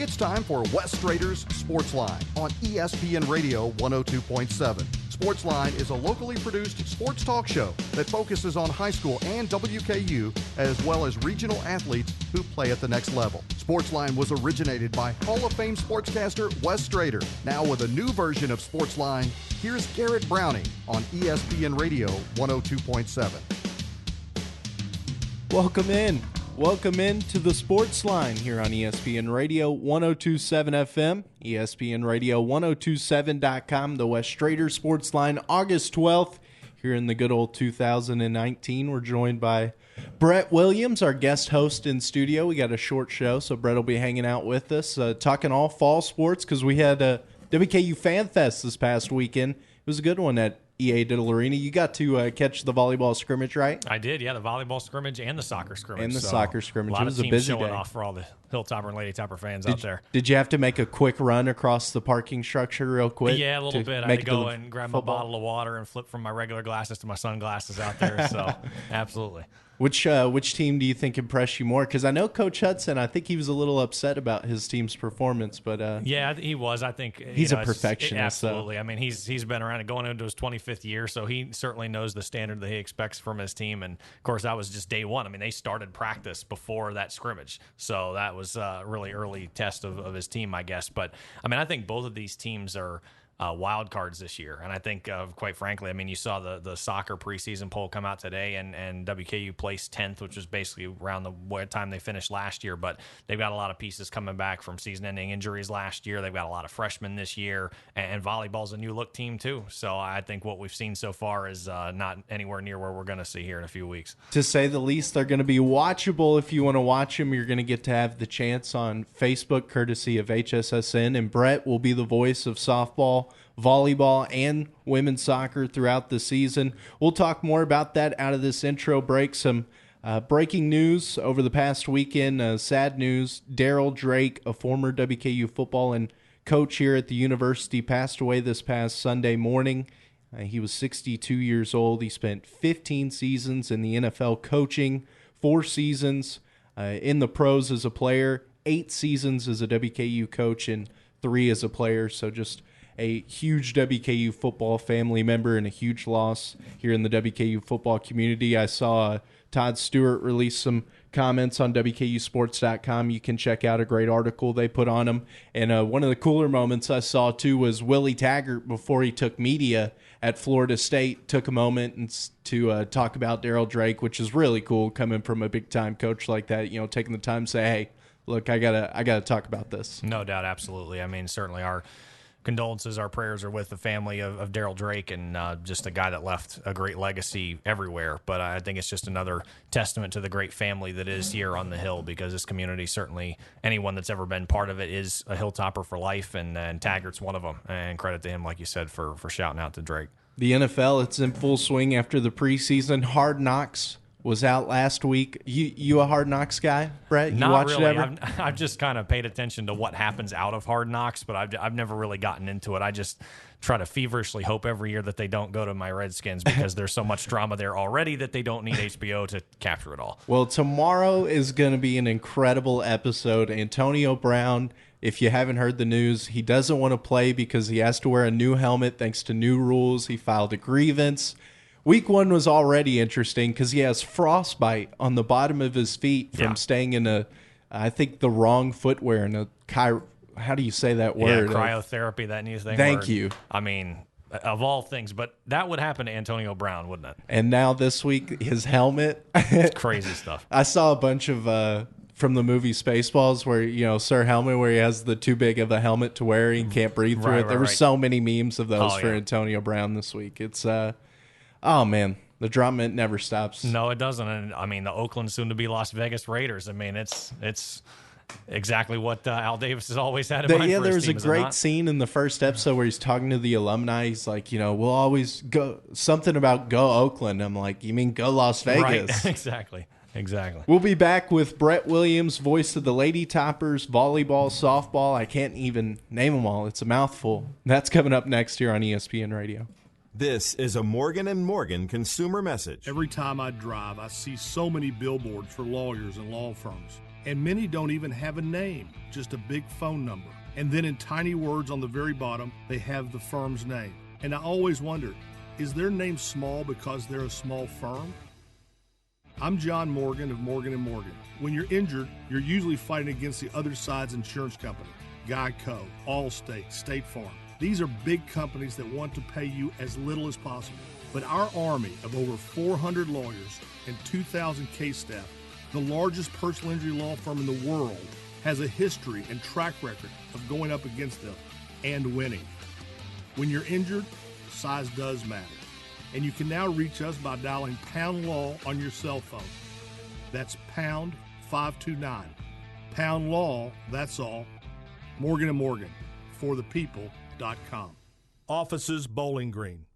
It's time for Wes Strader's Sportsline on ESPN Radio 102.7. Sportsline is a locally produced sports talk show that focuses on high school and WKU as well as regional athletes who play at the next level. Sportsline was originated by Hall of Fame sportscaster Wes Strader. Now with a new version of Sportsline, here's Garret Browning on ESPN Radio 102.7. Welcome in to the Sports Line here on ESPN Radio 102.7 FM, ESPN Radio 102.7.com, the Wes Strader Sports Line, August 12th, here in the good old 2019. We're joined by Brett Williams, our guest host in studio. We got a short show, so Brett will be hanging out with us, talking all fall sports, because we had WKU FanFest this past weekend. It was a good one at EA Diddle Arena. You got to catch the volleyball scrimmage, right? I did, yeah, the volleyball scrimmage and the soccer scrimmage. And the soccer scrimmage. A lot it was of a teams busy showing day. off for all the Hilltopper and Lady Topper fans out there. Did you have to make a quick run across the parking structure real quick? Yeah, a little bit. I had to go and grab my bottle of water and flip from my regular glasses to my sunglasses out there. So, absolutely. Which team do you think impressed you more? Because I know Coach Hudson, I think he was a little upset about his team's performance, but yeah, he was. I think he's a perfectionist. Absolutely. I mean, he's been around and going into his 25th year, so he certainly knows the standard that he expects from his team. And of course, that was just day one. I mean, they started practice before that scrimmage, so that was a really early test of his team, I guess. But I mean, I think both of these teams are wild cards this year. And I think, quite frankly, I mean, you saw the soccer preseason poll come out today, and WKU placed 10th, which was basically around the time they finished last year. But they've got a lot of pieces coming back from season-ending injuries last year. They've got a lot of freshmen this year, and volleyball's a new-look team, too. So I think what we've seen so far is not anywhere near where we're going to see here in a few weeks. To say the least, they're going to be watchable. If you want to watch them, you're going to get to have the chance on Facebook, courtesy of HSSN, and Brett will be the voice of softball, volleyball, and women's soccer throughout the season. We'll talk more about that out of this intro break. Some breaking news over the past weekend, sad news. Daryl Drake, a former WKU football and coach here at the university, passed away this past Sunday morning. He was 62 years old. He spent 15 seasons in the NFL coaching, 4 seasons in the pros as a player, 8 seasons as a WKU coach, and 3 as a player. So just a huge WKU football family member and a huge loss here in the WKU football community. I saw Todd Stewart release some comments on WKUsports.com. You can check out a great article they put on him. And one of the cooler moments I saw, too, was Willie Taggart, before he took media at Florida State, took a moment to talk about Daryl Drake, which is really cool coming from a big-time coach like that, you know, taking the time to say, hey, look, I gotta talk about this. No doubt, absolutely. I mean, certainly our condolences, our prayers are with the family of Daryl Drake, and just a guy that left a great legacy everywhere. But I think it's just another testament to the great family that is here on the Hill, because this community, certainly anyone that's ever been part of it, is a Hilltopper for life, and Taggart's one of them. And credit to him, like you said, for shouting out to Drake. The NFL, it's in full swing after the preseason. Hard Knocks was out last week. You a Hard Knocks guy, Brett? You Not watched really. it ever? I've just kind of paid attention to what happens out of Hard Knocks, but I've never really gotten into it. I just try to feverishly hope every year that they don't go to my Redskins, because there's so much drama there already that they don't need HBO to capture it all. Well, tomorrow is going to be an incredible episode. Antonio Brown, if you haven't heard the news, he doesn't want to play because he has to wear a new helmet thanks to new rules. He filed a grievance. Week 1 was already interesting because he has frostbite on the bottom of his feet from staying in I think the wrong footwear in how do you say that word? Yeah, cryotherapy, that new thing. Thank you. I mean, of all things, but that would happen to Antonio Brown, wouldn't it? And now this week, his helmet. It's crazy stuff. I saw a bunch of from the movie Spaceballs where, you know, Sir Helmet, where he has the too big of a helmet to wear. He can't breathe through it. There were so many memes of those for Antonio Brown this week. It's oh, man, the drama never stops. No, it doesn't. And I mean, the Oakland, soon-to-be Las Vegas Raiders. I mean, it's exactly what Al Davis has always had in mind for his there was team, a great scene in the first episode where he's talking to the alumni. He's like, you know, we'll always go something about go Oakland. I'm like, you mean go Las Vegas? Right, exactly. We'll be back with Brett Williams, voice of the Lady Toppers, volleyball, softball. I can't even name them all. It's a mouthful. That's coming up next here on ESPN Radio. This is a Morgan & Morgan consumer message. Every time I drive, I see so many billboards for lawyers and law firms. And many don't even have a name, just a big phone number. And then in tiny words on the very bottom, they have the firm's name. And I always wondered, is their name small because they're a small firm? I'm John Morgan of Morgan & Morgan. When you're injured, you're usually fighting against the other side's insurance company. Geico, Allstate, State Farm. These are big companies that want to pay you as little as possible. But our army of over 400 lawyers and 2,000 case staff, the largest personal injury law firm in the world, has a history and track record of going up against them and winning. When you're injured, size does matter. And you can now reach us by dialing Pound Law on your cell phone. That's pound 529. Pound Law, that's all. Morgan & Morgan, forthepeople.com. Offices Bowling Green.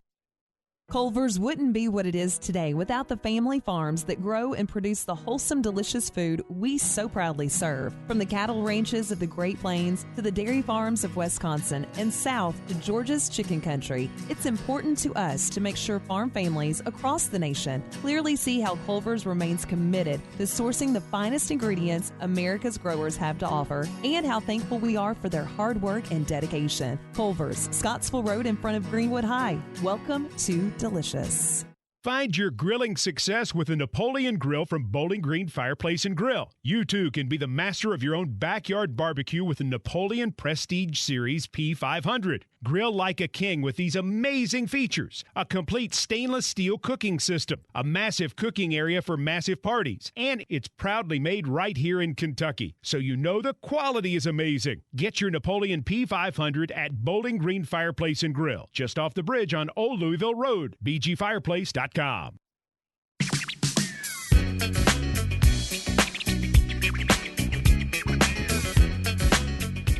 Culver's wouldn't be what it is today without the family farms that grow and produce the wholesome, delicious food we so proudly serve. From the cattle ranches of the Great Plains to the dairy farms of Wisconsin and south to Georgia's chicken country, it's important to us to make sure farm families across the nation clearly see how Culver's remains committed to sourcing the finest ingredients America's growers have to offer and how thankful we are for their hard work and dedication. Culver's, Scottsville Road in front of Greenwood High. Welcome to Delicious. Find your grilling success with a Napoleon Grill from Bowling Green Fireplace and Grill. You too can be the master of your own backyard barbecue with the Napoleon Prestige Series P500. Grill like a king with these amazing features: a complete stainless steel cooking system, a massive cooking area for massive parties, and it's proudly made right here in Kentucky, so you know the quality is amazing. Get your Napoleon P500 at Bowling Green Fireplace and Grill, just off the bridge on Old Louisville Road, bgfireplace.com.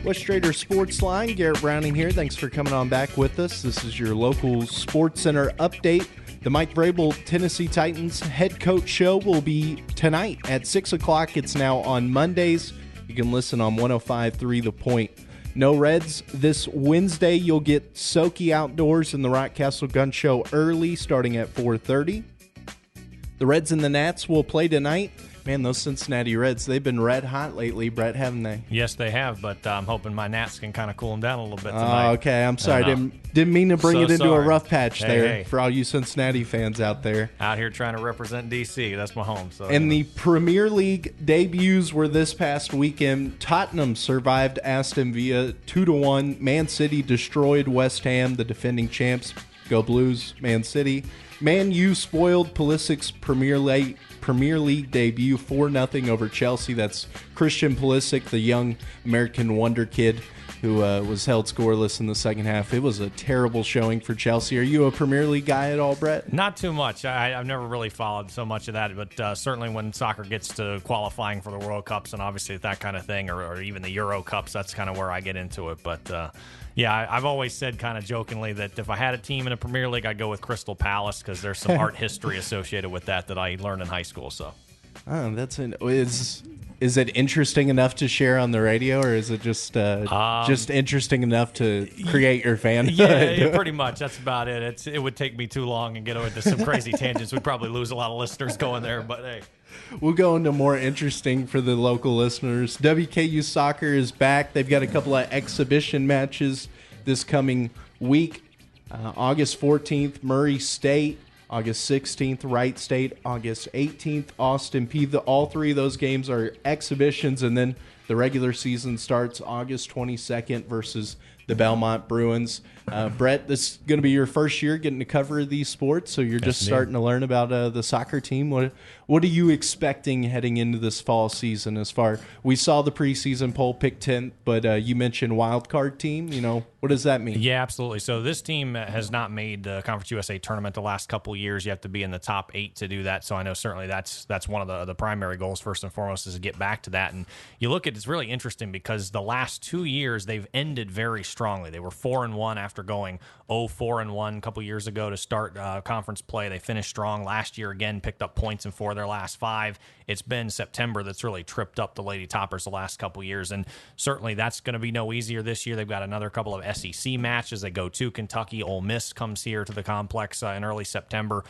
West Strader Sportsline, Garret Browning here. Thanks for coming on back with us. This is your local Sports Center update. The Mike Vrabel Tennessee Titans head coach show will be tonight at 6 o'clock. It's now on Mondays. You can listen on 105.3 The Point. No Reds this Wednesday. You'll get Soki Outdoors and the Rockcastle Gun Show early, starting at 4:30. The Reds and the Nats will play tonight. Man, those Cincinnati Reds, they've been red hot lately, Brett, haven't they? Yes, they have, but I'm hoping my Nats can kind of cool them down a little bit tonight. Oh, okay. I'm sorry. Didn't mean to bring it into a rough patch Hey. for all you Cincinnati fans out there. Out here trying to represent D.C. That's my home. So, And the Premier League debuts were this past weekend. Tottenham survived Aston Villa 2-1. Man City destroyed West Ham, the defending champs. Go Blues, Man City. Man U spoiled Pulisic's Premier League debut 4-0 over Chelsea. That's Christian Pulisic, the young American wonder kid who was held scoreless in the second half. It was a terrible showing for Chelsea. Are you a Premier League guy at all, Brett? Not too much. I've never really followed so much of that, but certainly when soccer gets to qualifying for the World Cups and obviously that kind of thing, or even the Euro Cups, that's kind of where I get into it. But yeah, I've always said kind of jokingly that if I had a team in a Premier League, I'd go with Crystal Palace because there's some art history associated with that I learned in high school. So, is it interesting enough to share on the radio, or is it just interesting enough to create your fan? Yeah, pretty much. That's about it. It would take me too long and get into some crazy tangents. We'd probably lose a lot of listeners going there, but hey. We'll go into more interesting for the local listeners. WKU soccer is back. They've got a couple of exhibition matches this coming week. August 14th, Murray State. August 16th, Wright State. August 18th, Austin Peay. All three of those games are exhibitions, and then the regular season starts August 22nd versus the Belmont Bruins. Brett, this is going to be your first year getting to cover these sports, so you're just starting to learn about the soccer team. What are you expecting heading into this fall season? We saw the preseason poll pick 10th, but you mentioned wild card team. What does that mean? Yeah, absolutely. So this team has not made the Conference USA tournament the last couple of years. You have to be in the top 8 to do that. So I know certainly that's one of the primary goals first and foremost is to get back to that. And you look at it's really interesting because the last 2 years they've ended very strongly. They were 4-1 after going 0-4-1 a couple years ago to start conference play. They finished strong last year again, picked up points in 4 of their last 5. It's been September that's really tripped up the Lady Toppers the last couple years, and certainly that's going to be no easier this year. They've got another couple of SEC matches. They go to Kentucky. Ole Miss comes here to the complex in early September,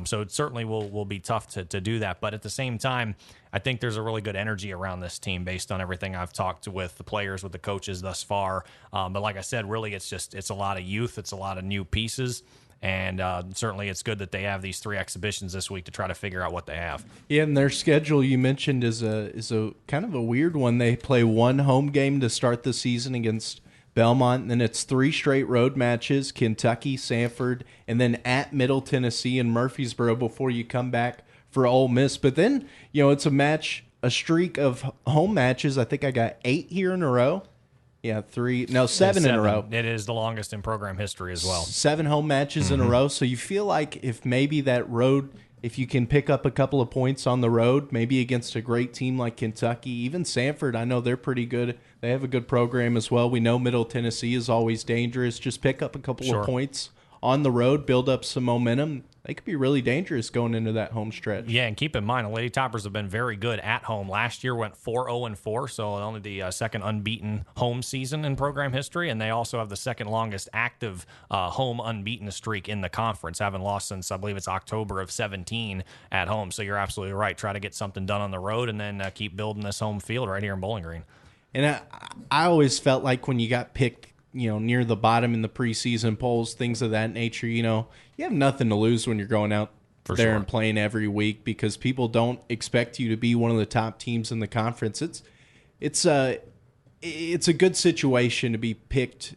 so it certainly will be tough to do that. But at the same time, I think there's a really good energy around this team based on everything I've talked with the players, with the coaches thus far. But like I said, really it's a lot of youth. It's a lot of new pieces. And certainly it's good that they have these 3 exhibitions this week to try to figure out what they have. Yeah, and their schedule you mentioned is a kind of a weird one. They play 1 home game to start the season against Belmont, and then it's 3 straight road matches, Kentucky, Sanford, and then at Middle Tennessee and Murfreesboro before you come back for Ole Miss. But then, it's a streak of home matches. I think I got 8 here in a row. Yeah, 7 in a row. It is the longest in program history as well. 7 home matches in a row. So you feel like if maybe that road, if you can pick up a couple of points on the road, maybe against a great team like Kentucky, even Sanford, I know they're pretty good. They have a good program as well. We know Middle Tennessee is always dangerous. Just pick up a couple of points on the road, build up some momentum. They could be really dangerous going into that home stretch. Yeah, and keep in mind, the Lady Toppers have been very good at home. Last year went 4-0-4, so only the second unbeaten home season in program history, and they also have the second longest active home unbeaten streak in the conference, having lost since, I believe it's October of 17 at home. So you're absolutely right. Try to get something done on the road and then keep building this home field right here in Bowling Green. And I always felt like when you got picked, near the bottom in the preseason polls, things of that nature, you have nothing to lose when you're going out there and playing every week because people don't expect you to be one of the top teams in the conference. It's a good situation to be picked,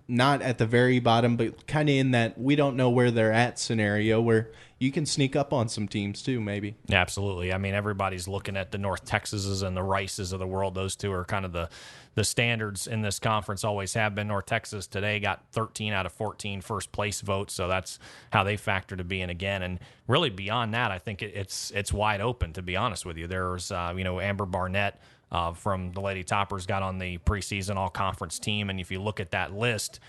not at the very bottom, but kind of in that we don't know where they're at scenario where you can sneak up on some teams too, maybe. Yeah, absolutely. I mean, everybody's looking at the North Texases and the Rices of the world. Those two are kind of the standards in this conference, always have been. North Texas today got 13 out of 14 first place votes, so that's how they factor to be in again. And really beyond that, I think it's wide open, to be honest with you. There's, Amber Barnett from the Lady Toppers got on the preseason all-conference team, and if you look at that list,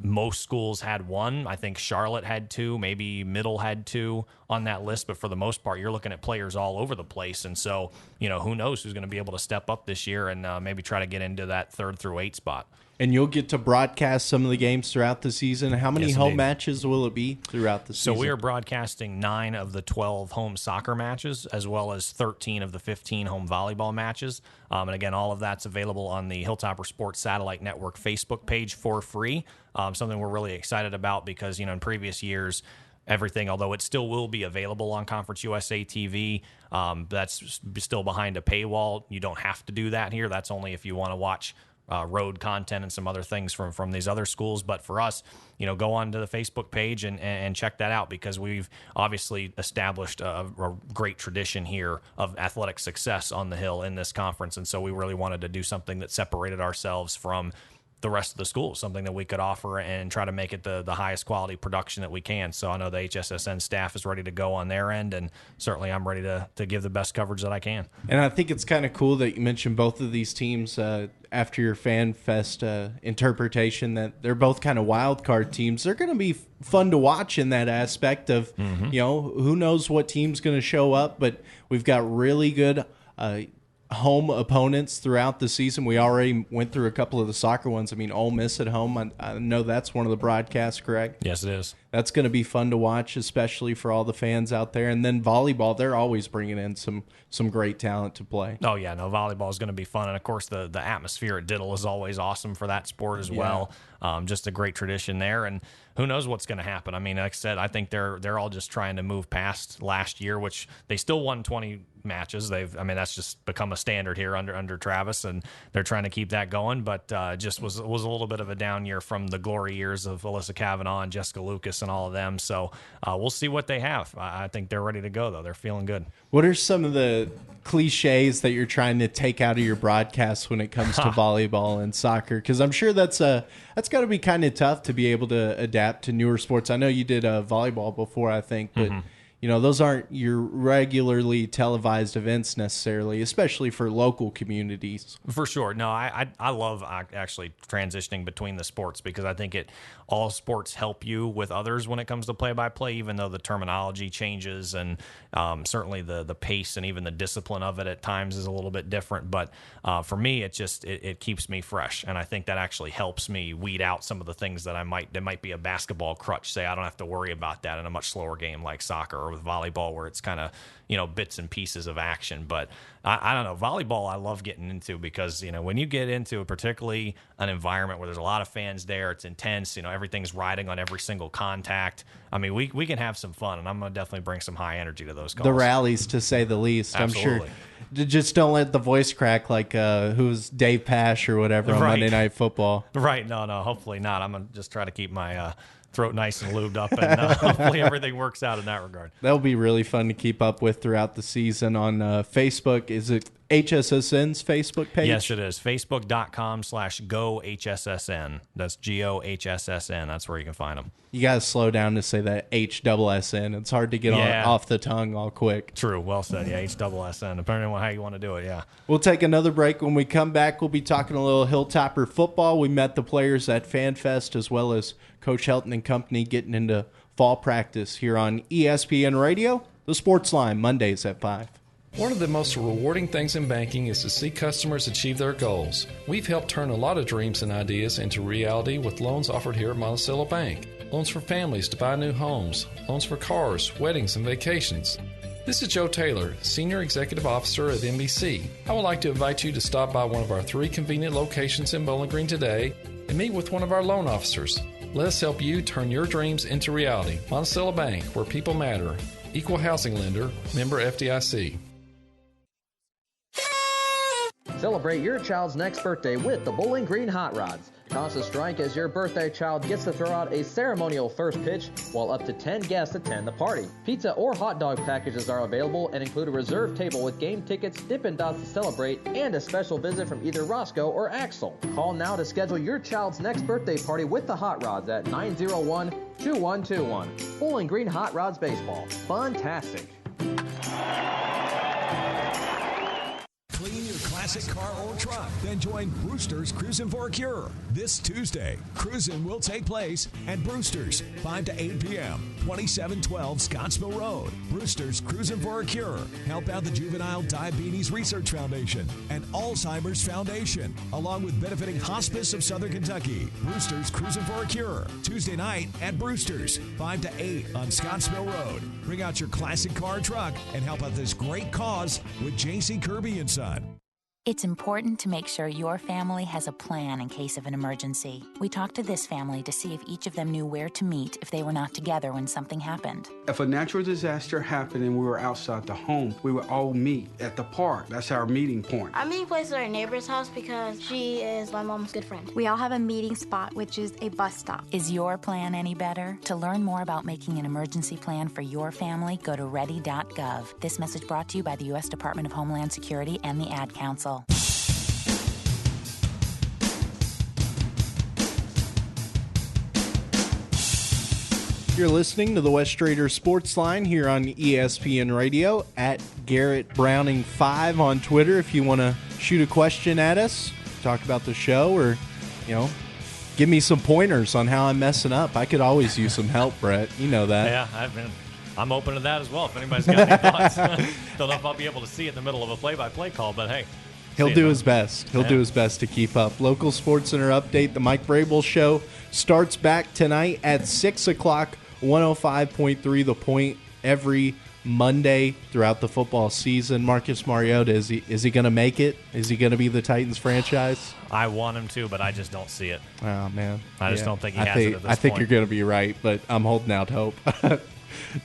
most schools had 1. I think Charlotte had 2, maybe Middle had 2 on that list, but for the most part, you're looking at players all over the place. And so, who knows who's going to be able to step up this year and maybe try to get into that 3rd through 8 spot. And you'll get to broadcast some of the games throughout the season. How many home matches will it be throughout the season? So we are broadcasting 9 of the 12 home soccer matches, as well as 13 of the 15 home volleyball matches. And again, all of that's available on the Hilltopper Sports Satellite Network Facebook page for free. Something we're really excited about because, in previous years, everything, although it still will be available on Conference USA TV, that's still behind a paywall. You don't have to do that here. That's only if you want to watch road content and some other things from these other schools. But for us, go on to the Facebook page and check that out because we've obviously established a great tradition here of athletic success on the Hill in this conference. And so we really wanted to do something that separated ourselves from the rest of the schools, something that we could offer and try to make it the highest quality production that we can. So I know the HSSN staff is ready to go on their end, and certainly I'm ready to give the best coverage that I can. And I think it's kind of cool that you mentioned both of these teams after your FanFest interpretation, that they're both kind of wild card teams. They're going to be fun to watch in that aspect of, who knows what team's going to show up, but we've got really good home opponents throughout the season. We already went through a couple of the soccer ones. I mean, Ole Miss at home, I know that's one of the broadcasts, correct? Yes, it is. That's going to be fun to watch, especially for all the fans out there. And then volleyball, they're always bringing in some great talent to play. Oh, yeah, no, volleyball is going to be fun. And, of course, the atmosphere at Diddle is always awesome for that sport as well. Just a great tradition there. And who knows what's going to happen. I mean, like I said, I think they're all just trying to move past last year, which they still won 20 matches. That's just become a standard here under Travis, and they're trying to keep that going. But just was a little bit of a down year from the glory years of Alyssa Kavanaugh and Jessica Lucas and all of them. So we'll see what they have. I think they're ready to go, though. They're feeling good. What are some of the cliches that you're trying to take out of your broadcasts when it comes to volleyball and soccer? Because I'm sure that's got to be kind of tough to be able to adapt to newer sports. I know you did volleyball before, I think, but those aren't your regularly televised events necessarily, especially for local communities. For sure. No, I love actually transitioning between the sports, because I think all sports help you with others when it comes to play-by-play, even though the terminology changes and certainly the pace and even the discipline of it at times is a little bit different. But for me, it keeps me fresh, and I think that actually helps me weed out some of the things that might be a basketball crutch. Say I don't have to worry about that in a much slower game like soccer or with volleyball, where it's kind of bits and pieces of action. But I don't know, volleyball I love getting into, because when you get into particularly an environment where there's a lot of fans there, it's intense, everything's riding on every single contact. I mean, we can have some fun, and I'm going to definitely bring some high energy to those calls. The rallies, to say the least. Absolutely. I'm sure. Just don't let the voice crack like who's Dave Pash or whatever on Monday Night Football. Right. No, hopefully not. I'm going to just try to keep my throat nice and lubed up, and hopefully everything works out in that regard. That'll be really fun to keep up with throughout the season on Facebook. Is it HSSN's Facebook page? Yes, it is. Facebook.com/GoHSSN. That's GOHSSN. That's where you can find them. You got to slow down to say that HSSN. It's hard to get off the tongue all quick. True. Well said. Yeah, HSSN. Depending on how you want to do it, yeah. We'll take another break. When we come back, we'll be talking a little Hilltopper football. We met the players at FanFest, as well as Coach Helton and company getting into fall practice here on ESPN Radio, the Sportsline, Mondays at 5. One of the most rewarding things in banking is to see customers achieve their goals. We've helped turn a lot of dreams and ideas into reality with loans offered here at Monticello Bank. Loans for families to buy new homes, loans for cars, weddings, and vacations. This is Joe Taylor, Senior Executive Officer at NBC. I would like to invite you to stop by one of our 3 convenient locations in Bowling Green today and meet with one of our loan officers. Let us help you turn your dreams into reality. Monticello Bank, where people matter. Equal housing lender, member FDIC. Celebrate your child's next birthday with the Bowling Green Hot Rods. Toss a strike as your birthday child gets to throw out a ceremonial first pitch, while up to 10 guests attend the party. Pizza or hot dog packages are available and include a reserved table with game tickets, Dippin' Dots to celebrate, and a special visit from either Roscoe or Axel. Call now to schedule your child's next birthday party with the Hot Rods at 901-2121. Bowling Green Hot Rods Baseball. Fun-tastic. Clean your classic car or truck, then join Brewster's Cruisin' for a Cure. This Tuesday, cruising will take place at Brewster's, 5 to 8 p.m., 2712 Scottsville Road. Brewster's Cruisin' for a Cure. Help out the Juvenile Diabetes Research Foundation and Alzheimer's Foundation, along with benefiting Hospice of Southern Kentucky. Brewster's Cruisin' for a Cure. Tuesday night at Brewster's, 5 to 8 on Scottsville Road. Bring out your classic car or truck and help out this great cause with J.C. Kirby and Son. It's important to make sure your family has a plan in case of an emergency. We talked to this family to see if each of them knew where to meet if they were not together when something happened. If a natural disaster happened and we were outside the home, we would all meet at the park. That's our meeting point. Our meeting place is our neighbor's house because she is my mom's good friend. We all have a meeting spot, which is a bus stop. Is your plan any better? To learn more about making an emergency plan for your family, go to ready.gov. This message brought to you by the U.S. Department of Homeland Security and the Ad Council. You're listening to the West Strader Sportsline here on ESPN Radio at Garret Browning 5 on Twitter. If you want to shoot a question at us, talk about the show, or give me some pointers on how I'm messing up. I could always use some help, Brett. You know that. Yeah, I'm open to that as well. If anybody's got any thoughts, don't know if I'll be able to see it in the middle of a play-by-play call, but hey. He'll do his best. He'll do his best to keep up. Local Sports Center update. The Mike Vrabel Show starts back tonight at 6 o'clock, 105.3 The Point, every Monday throughout the football season. Marcus Mariota, is he going to make it? Is he going to be the Titans franchise? I want him to, but I just don't see it. Oh, man. I just don't think he has it at this point. I think you're going to be right, but I'm holding out hope.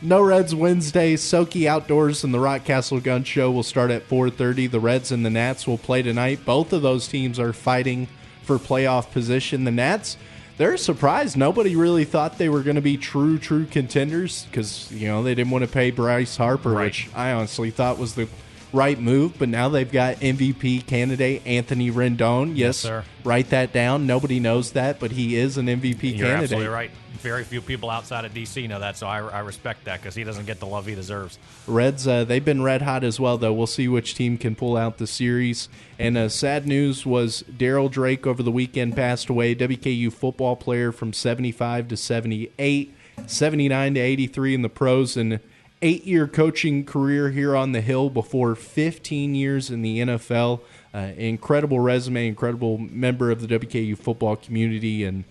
No Reds Wednesday. Soki Outdoors and the Rockcastle Gun Show will start at 4:30. The Reds and the Nats will play tonight. Both of those teams are fighting for playoff position. The Nats, they're surprised. Nobody really thought they were going to be true contenders because, they didn't want to pay Bryce Harper, which I honestly thought was the right move. But now they've got MVP candidate Anthony Rendon. Yes, sir. Write that down. Nobody knows that, but he is an MVP candidate. You're absolutely right. very few people outside of D.C. know that, so I respect that because he doesn't get the love he deserves. Reds, they've been red hot as well, though. We'll see which team can pull out the series. And sad news was Daryl Drake over the weekend passed away, WKU football player from 75 to 78, 79 to 83 in the pros, and 8-year coaching career here on the Hill before 15 years in the NFL. Incredible resume, incredible member of the WKU football community, and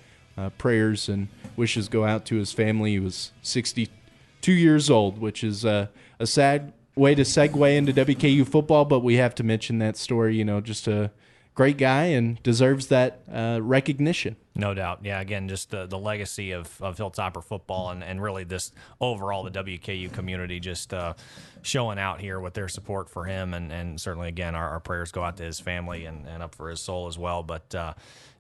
prayers and wishes go out to his family. He was 62 years old, which is a sad way to segue into WKU football, but we have to mention that story. Just a great guy and deserves that recognition. No doubt. Yeah, again, just the legacy of Hilltopper football and really this overall the WKU community just showing out here with their support for him. And certainly, again, our prayers go out to his family and up for his soul as well. But,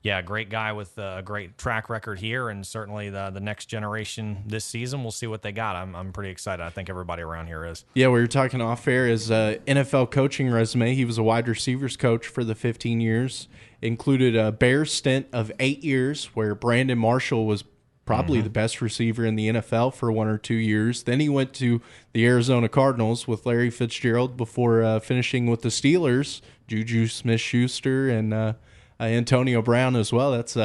yeah, great guy with a great track record here, and certainly the next generation this season, we'll see what they got. I'm pretty excited. I think everybody around here is. Yeah, we were talking off air. His NFL coaching resume, he was a wide receivers coach for the 15 years, included a Bears stint of 8 years where Brandon Marshall was probably the best receiver in the NFL for 1 or 2 years. Then he went to the Arizona Cardinals with Larry Fitzgerald before finishing with the Steelers, Juju Smith-Schuster, and Antonio Brown as well. That's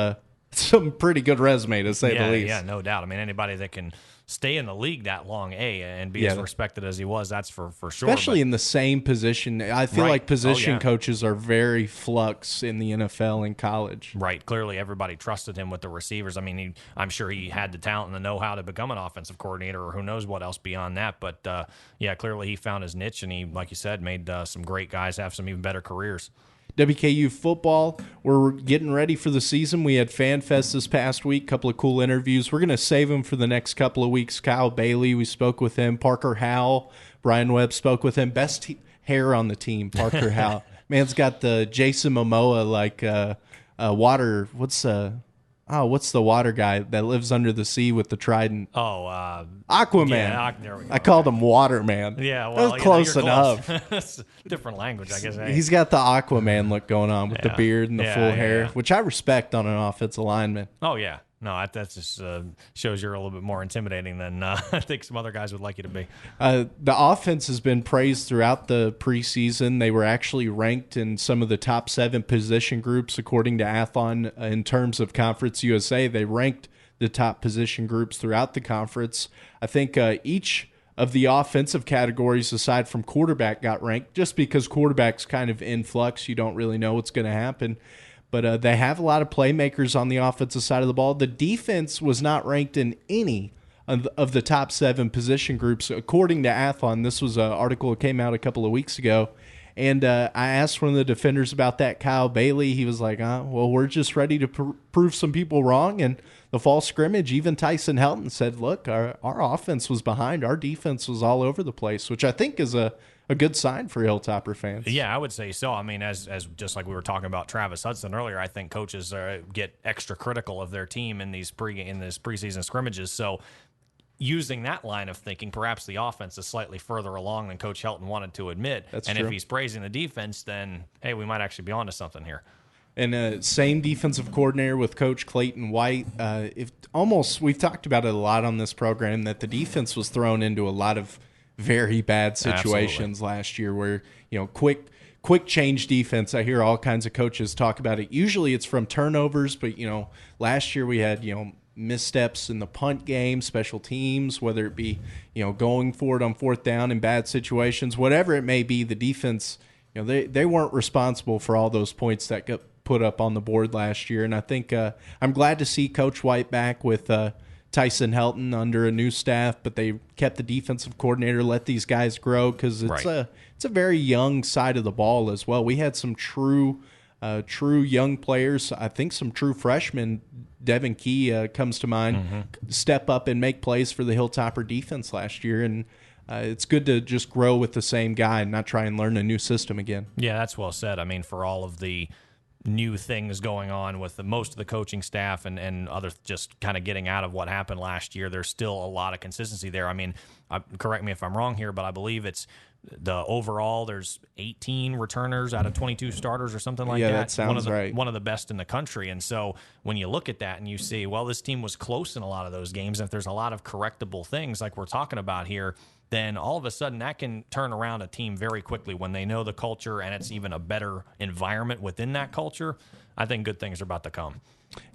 some pretty good resume, to say the least. Yeah, no doubt. I mean, anybody that can stay in the league that long, and be as respected as he was, that's for sure. Especially in the same position. I feel like position coaches are very flux in the NFL and college. Right. Clearly, everybody trusted him with the receivers. I mean, I'm sure he had the talent and the know-how to become an offensive coordinator, or who knows what else beyond that. But, yeah, clearly he found his niche, and he, like you said, made some great guys have some even better careers. WKU football, we're getting ready for the season. We had FanFest this past week, a couple of cool interviews. We're going to save them for the next couple of weeks. Kyle Bailey, we spoke with him. Parker Howell, Brian Webb spoke with him. Best hair on the team, Parker Howell. Man's got the Jason Momoa, water, what's the water guy that lives under the sea with the trident? Aquaman. Yeah, there we go. I called him Waterman. Yeah, well, that's close enough. It's a different language, I guess. Hey. He's got the Aquaman look going on with the beard and the full hair, which I respect on an offensive lineman. Oh, yeah. No, that just shows you're a little bit more intimidating than I think some other guys would like you to be. The offense has been praised throughout the preseason. They were actually ranked in some of the top 7 position groups, according to Athlon, in terms of Conference USA. They ranked the top position groups throughout the conference. I think each of the offensive categories, aside from quarterback, got ranked, just because quarterback's kind of in flux. You don't really know what's going to happen. But they have a lot of playmakers on the offensive side of the ball. The defense was not ranked in any of the top 7 position groups, according to Athlon. This was an article that came out a couple of weeks ago. And I asked one of the defenders about that, Kyle Bailey. He was like, well, we're just ready to prove some people wrong. And the fall scrimmage, even Tyson Helton said, look, our offense was behind. Our defense was all over the place, which I think is a good sign for Hilltopper fans. Yeah, I would say so. I mean, as just like we were talking about Travis Hudson earlier, I think coaches get extra critical of their team in these preseason scrimmages. So using that line of thinking, perhaps the offense is slightly further along than Coach Helton wanted to admit. That's and true. If he's praising the defense, then, hey, we might actually be onto something here. And same defensive coordinator with Coach Clayton White. We've talked about it a lot on this program, that the defense was thrown into a lot of very bad situations last year where, quick change defense. I hear all kinds of coaches talk about it. Usually it's from turnovers, but, last year we had, missteps in the punt game, special teams, whether it be, going for it on 4th down in bad situations, whatever it may be, the defense, they weren't responsible for all those points that got put up on the board last year. And I think I'm glad to see Coach White back with Tyson Helton under a new staff, but they kept the defensive coordinator, let these guys grow, because it's a very young side of the ball as well. We had some true young players. I think some true freshmen. Devin Key comes to mind, step up and make plays for the Hilltopper defense last year, and it's good to just grow with the same guy and not try and learn a new system again. Yeah, that's well said. I mean, for all of the new things going on with most of the coaching staff and others just kind of getting out of what happened last year, there's still a lot of consistency there. I mean, correct me if I'm wrong here, but I believe it's The overall, there's 18 returners out of 22 starters or something like that. Yeah, that sounds right. One of the best in the country. And so when you look at that and you see, well, this team was close in a lot of those games, and if there's a lot of correctable things like we're talking about here, then all of a sudden that can turn around a team very quickly when they know the culture and it's even a better environment within that culture. I think good things are about to come.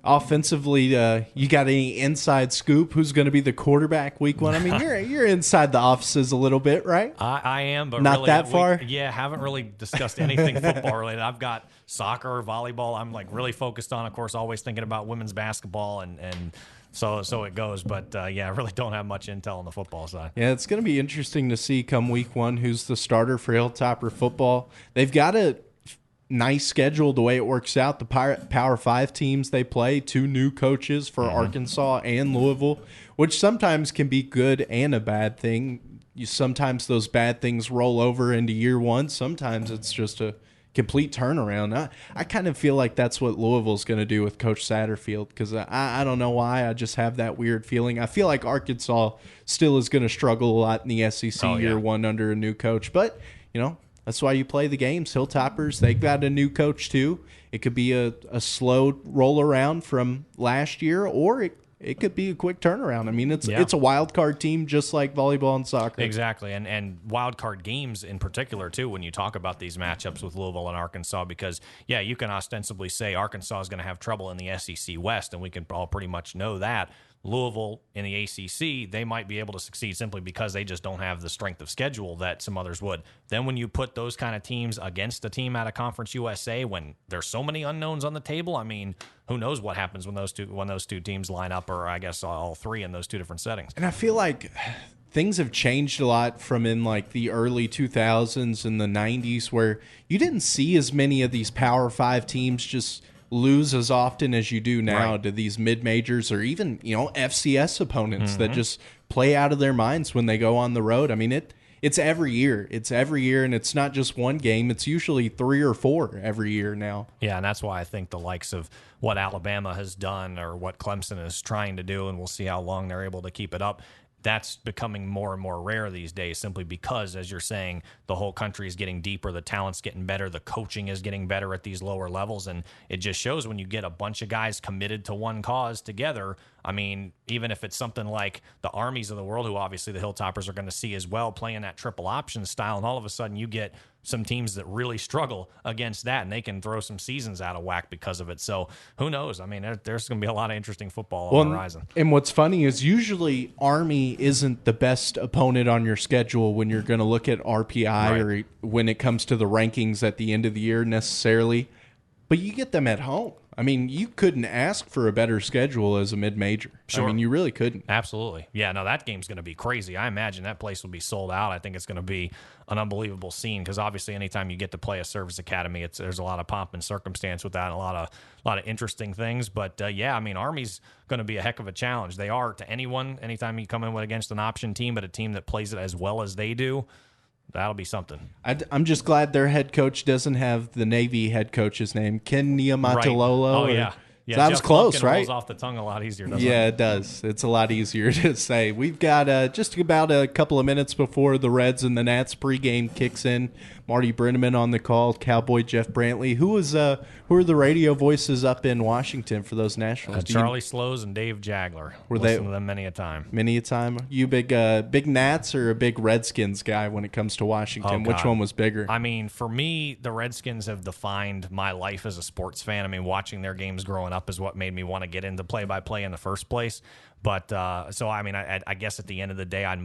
Offensively, you got any inside scoop? Who's going to be the quarterback week one? I mean, you're inside the offices a little bit, right? I am, but not really, that far. Haven't really discussed anything football related. I've got soccer, volleyball. I'm like really focused on, of course, always thinking about women's basketball and so it goes. But I really don't have much intel on the football side. Yeah, it's going to be interesting to see come week one who's the starter for Hilltopper football. They've got a nice schedule the way it works out. The Power 5 teams they play, 2 new coaches for Arkansas and Louisville, which sometimes can be good and a bad thing. Sometimes those bad things roll over into year one. Sometimes it's just a complete turnaround. I kind of feel like that's what Louisville's going to do with Coach Satterfield, because I don't know why. I just have that weird feeling. I feel like Arkansas still is going to struggle a lot in the SEC year one under a new coach. But, that's why you play the games. Hilltoppers, they got a new coach too. It could be a slow roll around from last year, or it could be a quick turnaround. I mean, it's a wild card team just like volleyball and soccer. Exactly, and wild card games in particular too. When you talk about these matchups with Louisville and Arkansas, because you can ostensibly say Arkansas is going to have trouble in the SEC West, and we can all pretty much know that. Louisville in the ACC, they might be able to succeed simply because they just don't have the strength of schedule that some others would. Then when you put those kind of teams against a team out of Conference USA, when there's so many unknowns on the table, I mean, who knows what happens when those two teams line up, or I guess all three in those two different settings. And I feel like things have changed a lot from in like the early 2000s and the 90s, where you didn't see as many of these Power 5 teams just lose as often as you do now to these mid-majors or even, FCS opponents that just play out of their minds when they go on the road. I mean, it's every year. It's every year, and it's not just one game. It's usually 3 or 4 every year now. Yeah, and that's why I think the likes of what Alabama has done or what Clemson is trying to do, and we'll see how long they're able to keep it up, that's becoming more and more rare these days, simply because, as you're saying, the whole country is getting deeper, the talent's getting better, the coaching is getting better at these lower levels, and it just shows when you get a bunch of guys committed to one cause together. I mean, even if it's something like the Armies of the world, who obviously the Hilltoppers are going to see as well, playing that triple option style, and all of a sudden you get some teams that really struggle against that, and they can throw some seasons out of whack because of it. So who knows? I mean, there's going to be a lot of interesting football on the horizon. And what's funny is usually Army isn't the best opponent on your schedule when you're going to look at RPI or when it comes to the rankings at the end of the year necessarily, but you get them at home. I mean, you couldn't ask for a better schedule as a mid-major. Sure. I mean, you really couldn't. Absolutely. Yeah, no, that game's going to be crazy. I imagine that place will be sold out. I think it's going to be an unbelievable scene, because obviously anytime you get to play a service academy, there's a lot of pomp and circumstance with that, and a lot of interesting things. But, I mean, Army's going to be a heck of a challenge. They are to anyone. Anytime you come in against an option team, but a team that plays it as well as they do, that'll be something. I'm just glad their head coach doesn't have the Navy head coach's name, Ken Niumatalolo. Oh, yeah. So that was close, Lumpkin right? Rolls off the tongue a lot easier, doesn't it? Yeah, it does. It's a lot easier to say. We've got just about a couple of minutes before the Reds and the Nats pregame kicks in. Marty Brenneman on the call, Cowboy Jeff Brantley. Who are the radio voices up in Washington for those Nationals? Charlie Slows and Dave Jagler. Listen to them many a time. Many a time. You big Nats or a big Redskins guy when it comes to Washington? Which one was bigger? I mean, for me, the Redskins have defined my life as a sports fan. I mean, watching their games growing up is what made me want to get into play-by-play in the first place. But so, I mean, I guess at the end of the day, I'd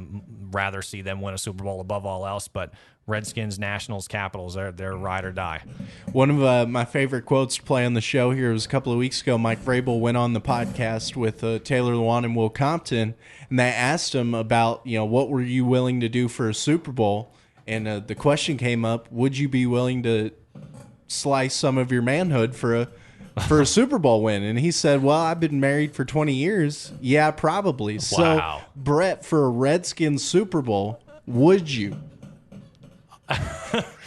rather see them win a Super Bowl above all else. But Redskins, Nationals, Capitals, they're ride or die. One of my favorite quotes to play on the show here was a couple of weeks ago. Mike Vrabel went on the podcast with Taylor Lewan and Will Compton, and they asked him about, what were you willing to do for a Super Bowl? And the question came up, would you be willing to slice some of your manhood for a Super Bowl win? And he said, well, I've been married for 20 years. Yeah, probably. Wow. So, Brett, for a Redskins Super Bowl, would you?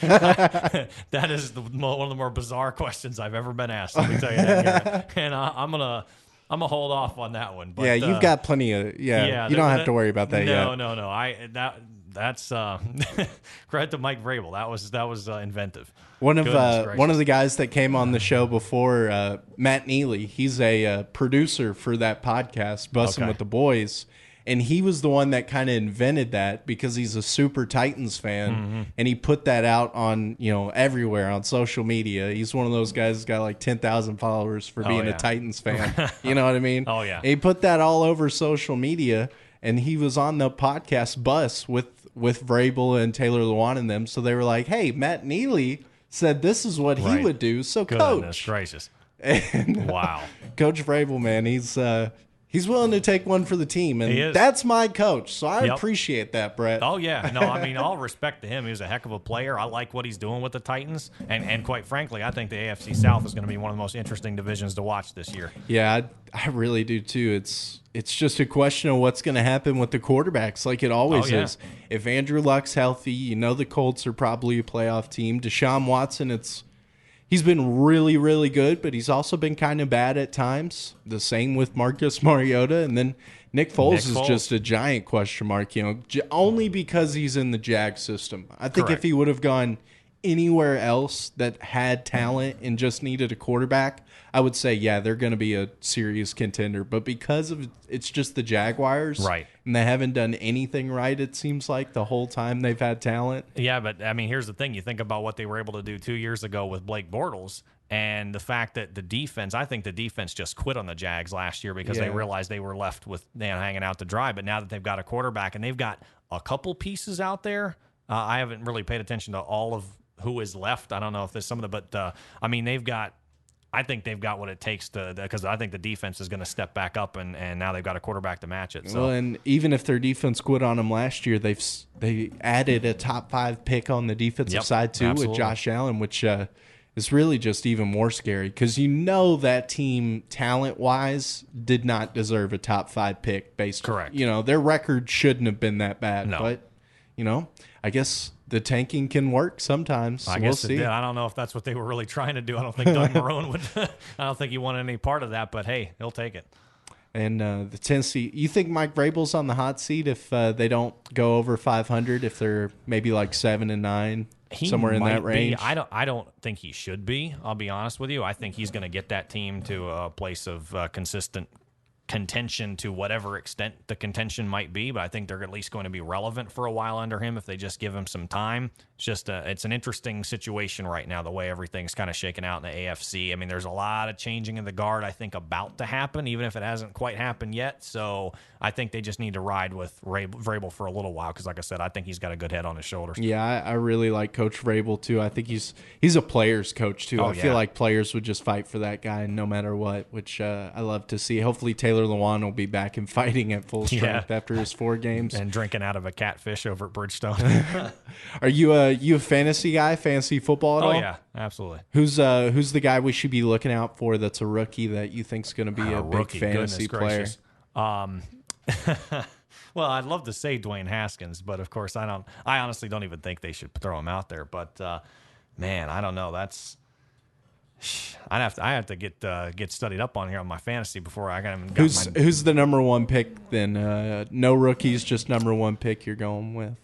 That is one of the more bizarre questions I've ever been asked. Let me tell you that, Garrett. And I'm gonna hold off on that one. But, yeah, you've got plenty of. Yeah, you don't have to worry about that yet. No. that's credit to Mike Vrabel. That was inventive. One of the guys that came on the show before, Matt Neely, he's a producer for that podcast, Bussin' with the Boys. And he was the one that kind of invented that because he's a super Titans fan, and he put that out on everywhere on social media. He's one of those guys who's got like 10,000 followers for being a Titans fan. You know what I mean? Oh yeah. And he put that all over social media, and he was on the podcast bus with Vrabel and Taylor Lewan and them. So they were like, "Hey, Matt Neely said this is what he would do." So Goodness gracious. And, wow. Coach Vrabel, man, he's willing to take one for the team, and that's my coach. So I appreciate that, Brett. Oh, yeah. No, I mean, all respect to him. He was a heck of a player. I like what he's doing with the Titans. And quite frankly, I think the AFC South is going to be one of the most interesting divisions to watch this year. Yeah, I really do, too. It's just a question of what's going to happen with the quarterbacks, like it always is. If Andrew Luck's healthy, the Colts are probably a playoff team. Deshaun Watson, he's been really, really good, but he's also been kind of bad at times. The same with Marcus Mariota. And then Nick Foles is just a giant question mark, only because he's in the Jag system. I think if he would have gone anywhere else that had talent and just needed a quarterback, I would say, yeah, they're going to be a serious contender. But because of it's just the Jaguars, right, and they haven't done anything right, it seems like, the whole time they've had talent. Yeah, but, I mean, here's the thing. You think about what they were able to do 2 years ago with Blake Bortles and the fact that the defense, I think the defense just quit on the Jags last year because they realized they were left with hanging out to dry. But now that they've got a quarterback and they've got a couple pieces out there, I haven't really paid attention to all of who is left. I don't know if there's some of the, but I mean, I think they've got what it takes to, because I think the defense is going to step back up, and now they've got a quarterback to match it. So. Well, and even if their defense quit on them last year, they added a top 5 pick on the defensive side too with Josh Allen, which is really just even more scary because that team talent wise did not deserve a top 5 pick based. Correct. Their record shouldn't have been that bad, no. But I guess the tanking can work sometimes. I guess we'll see. I don't know if that's what they were really trying to do. I don't think Doug Marrone would. I don't think he wanted any part of that. But hey, he'll take it. And the Tennessee, you think Mike Vrabel's on the hot seat if they don't go over 500? If they're maybe like 7-9, somewhere in that range? I don't think he should be. I'll be honest with you. I think he's going to get that team to a place of consistent contention to whatever extent the contention might be, but I think they're at least going to be relevant for a while under him if they just give him some time. It's just it's an interesting situation right now, the way everything's kind of shaken out in the AFC. I mean, there's a lot of changing in the guard, I think, about to happen, even if it hasn't quite happened yet. So I think they just need to ride with Vrabel for a little while because, like I said, I think he's got a good head on his shoulders. Yeah, I really like Coach Vrabel, too. I think he's a player's coach, too. I feel like players would just fight for that guy no matter what, which I love to see. Hopefully Taylor Lewan will be back and fighting at full strength after his 4 games. And drinking out of a catfish over at Bridgestone. Are you a fantasy guy, fantasy football at all? Oh, yeah, absolutely. Who's the guy we should be looking out for that's a rookie that you think's going to be a big fantasy player? Well, I'd love to say Dwayne Haskins, but of course I honestly don't even think they should throw him out there. But man, I don't know. I have to get studied up on here on my fantasy before I got him. Who's the number 1 pick then? No rookies, just number 1 pick you're going with.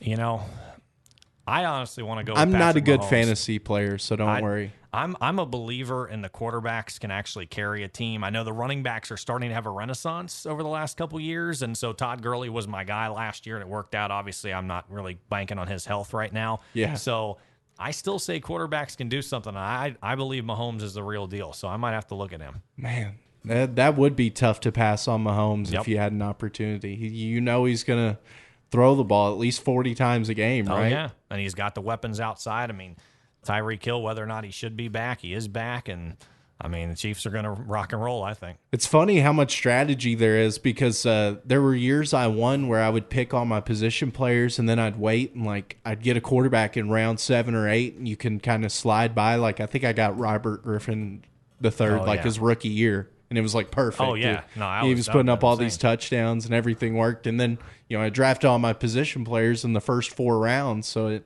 I honestly want to go. I'm with not a good Mahomes. Fantasy player, so don't worry. I'm a believer in the quarterbacks can actually carry a team. I know the running backs are starting to have a renaissance over the last couple years, and so Todd Gurley was my guy last year, and it worked out. Obviously, I'm not really banking on his health right now. Yeah. So I still say quarterbacks can do something. I believe Mahomes is the real deal, so I might have to look at him. Man, that would be tough to pass on Mahomes if you had an opportunity. He's going to throw the ball at least 40 times a game, right? Oh, yeah, and he's got the weapons outside. I mean, Tyreek Hill, whether or not he should be back, he is back, and I mean, the Chiefs are going to rock and roll, I think. It's funny how much strategy there is because there were years I won where I would pick all my position players and then I'd wait and I'd get a quarterback in round 7 or 8 and you can kind of slide by. Like I think I got Robert Griffin III his rookie year and it was perfect. Oh, yeah. He was putting up all these touchdowns and everything worked. And then, I drafted all my position players in the first 4 rounds. So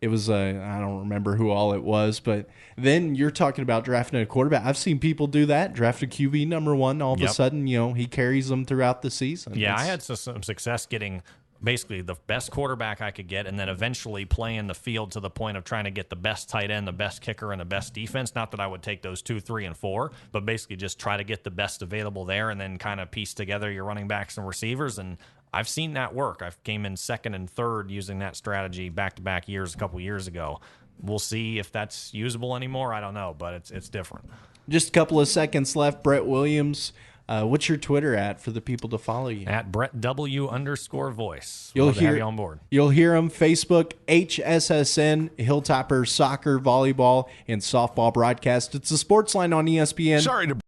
it was, I don't remember who all it was, but then you're talking about drafting a quarterback. I've seen people do that, draft a QB number 1. All of a sudden, he carries them throughout the season. Yeah, I had some success getting basically the best quarterback I could get, and then eventually playing the field to the point of trying to get the best tight end, the best kicker, and the best defense. Not that I would take those 2, 3, and 4, but basically just try to get the best available there and then kind of piece together your running backs and receivers. And I've seen that work. I've came in second and third using that strategy back-to-back years a couple years ago. We'll see if that's usable anymore. I don't know, but it's different. Just a couple of seconds left. Brett Williams, what's your Twitter at for the people to follow you? At BrettW_voice. You'll Love to have hear you on board. You'll hear him Facebook, HSSN, Hilltopper Soccer, Volleyball, and Softball broadcast. It's the Sportsline on ESPN. Sorry to